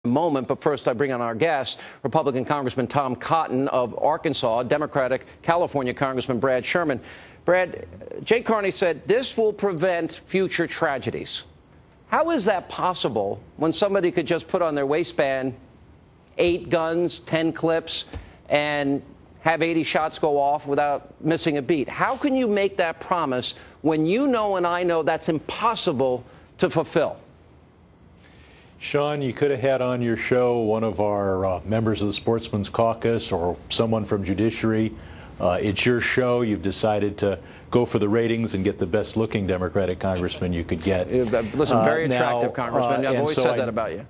Moment, but first I bring on our guest, Republican Congressman Tom Cotton of Arkansas, Democratic California Congressman Brad Sherman. Brad, Jay Carney said this will prevent future tragedies. How is that possible when somebody could just put on their waistband 8 guns, 10 clips, and have 80 shots go off without missing a beat? How can you make that promise when you know and I know that's impossible to fulfill? Sean, you could have had on your show one of our members of the Sportsman's Caucus or someone from Judiciary. It's your show. You've decided to go for the ratings and get the best-looking Democratic congressman you could get. Listen, very attractive congressman. I've always said that about you.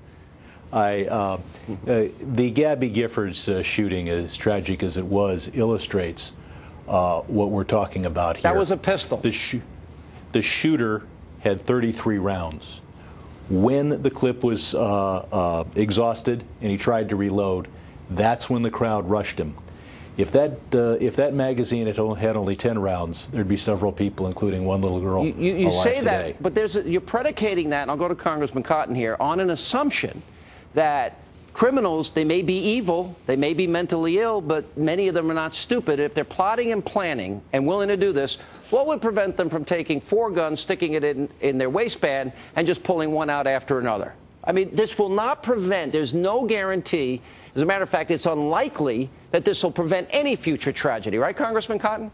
The Gabby Giffords shooting, as tragic as it was, illustrates what we're talking about here. That was a pistol. The shooter had 33 rounds. When the clip was exhausted and he tried to reload, that's when the crowd rushed him. If that magazine had only 10 rounds, there'd be several people, including one little girl, you alive say today. That, but you're predicating that, and I'll go to Congressman Cotton here, on an assumption that criminals, they may be evil, they may be mentally ill, but many of them are not stupid. If they're plotting and planning and willing to do this, what would prevent them from taking 4 guns, sticking it in their waistband, and just pulling one out after another? I mean, this will not prevent, there's no guarantee. As a matter of fact, it's unlikely that this will prevent any future tragedy. Right, Congressman Cotton?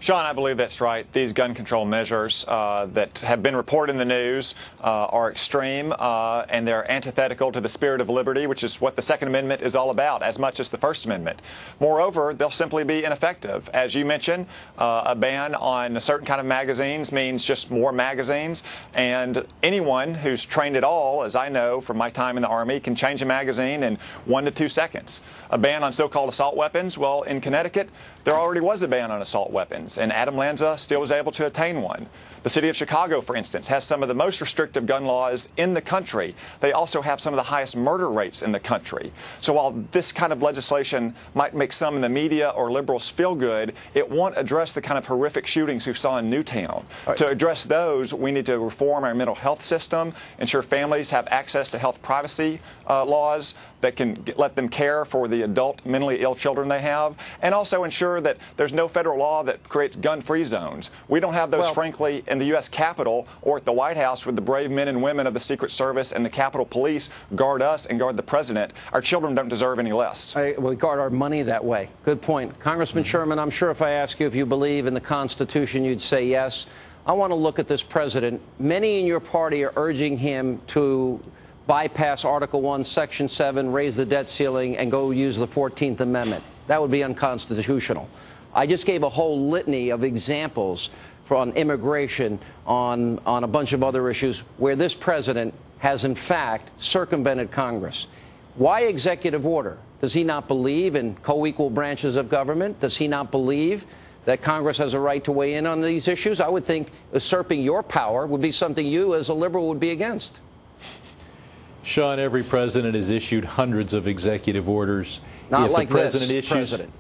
Sean, I believe that's right. These gun control measures that have been reported in the news are extreme, and they're antithetical to the spirit of liberty, which is what the Second Amendment is all about, as much as the First Amendment. Moreover, they'll simply be ineffective. As you mentioned, a ban on a certain kind of magazines means just more magazines, and anyone who's trained at all, as I know from my time in the Army, can change a magazine in 1 to 2 seconds. A ban on so-called assault weapons, well, in Connecticut, there already was a ban on assault weapons, and Adam Lanza still was able to attain one. The city of Chicago, for instance, has some of the most restrictive gun laws in the country. They also have some of the highest murder rates in the country. So while this kind of legislation might make some in the media or liberals feel good, it won't address the kind of horrific shootings we saw in Newtown. Right. To address those, we need to reform our mental health system, ensure families have access to health privacy laws that can let them care for the adult mentally ill children they have, and also ensure that there's no federal law that creates gun-free zones. We don't have those, frankly, in the U.S. Capitol or at the White House, with the brave men and women of the Secret Service and the Capitol Police guard us and guard the president. Our children don't deserve any less. We guard our money that way. Good point. Congressman Sherman, I'm sure if I ask you if you believe in the Constitution, you'd say yes. I want to look at this president. Many in your party are urging him to bypass Article 1, Section 7, raise the debt ceiling, and go use the 14th Amendment. That would be unconstitutional. I just gave a whole litany of examples on immigration, on a bunch of other issues where this president has, in fact, circumvented Congress. Why executive order? Does he not believe in co-equal branches of government? Does he not believe that Congress has a right to weigh in on these issues? I would think usurping your power would be something you, as a liberal, would be against. Sean, every president has issued hundreds of executive orders. Not like this president.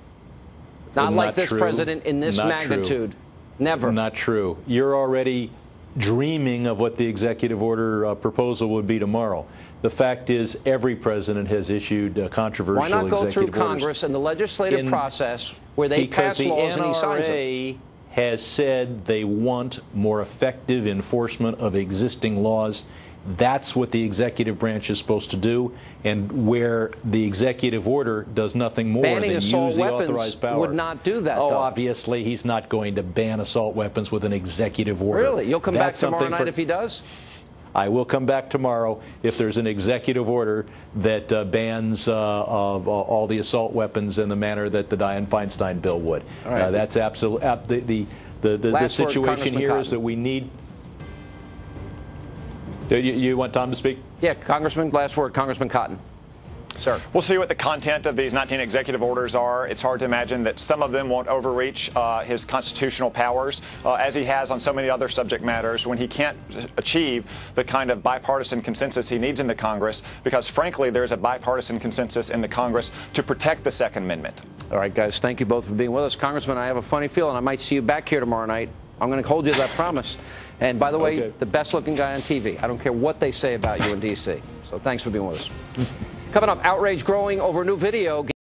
Not like this president in this magnitude. Never. Not true. You're already dreaming of what the executive order proposal would be tomorrow. The fact is, every president has issued controversial executive orders. Why not go through Congress and the legislative process where they pass laws and he signs them? Because the NRA has said they want more effective enforcement of existing laws. That's what the executive branch is supposed to do, and where the executive order does nothing more than use the authorized power. Would not do that, though. though. Obviously, he's not going to ban assault weapons with an executive order. Really? You'll come back tomorrow night if he does? I will come back tomorrow if there's an executive order that bans all the assault weapons in the manner that the Dianne Feinstein bill would. Right. That's absolutely the situation here is that we need. You want Tom to speak? Yeah, Congressman, last word, Congressman Cotton. Sir. We'll see what the content of these 19 executive orders are. It's hard to imagine that some of them won't overreach his constitutional powers, as he has on so many other subject matters, when he can't achieve the kind of bipartisan consensus he needs in the Congress, because, frankly, there's a bipartisan consensus in the Congress to protect the Second Amendment. All right, guys, thank you both for being with us. Congressman, I have a funny feeling I might see you back here tomorrow night. I'm going to hold you to that promise. And by the way, Okay. the best-looking guy on TV. I don't care what they say about you in D.C. So thanks for being with us. Coming up, outrage growing over a new video.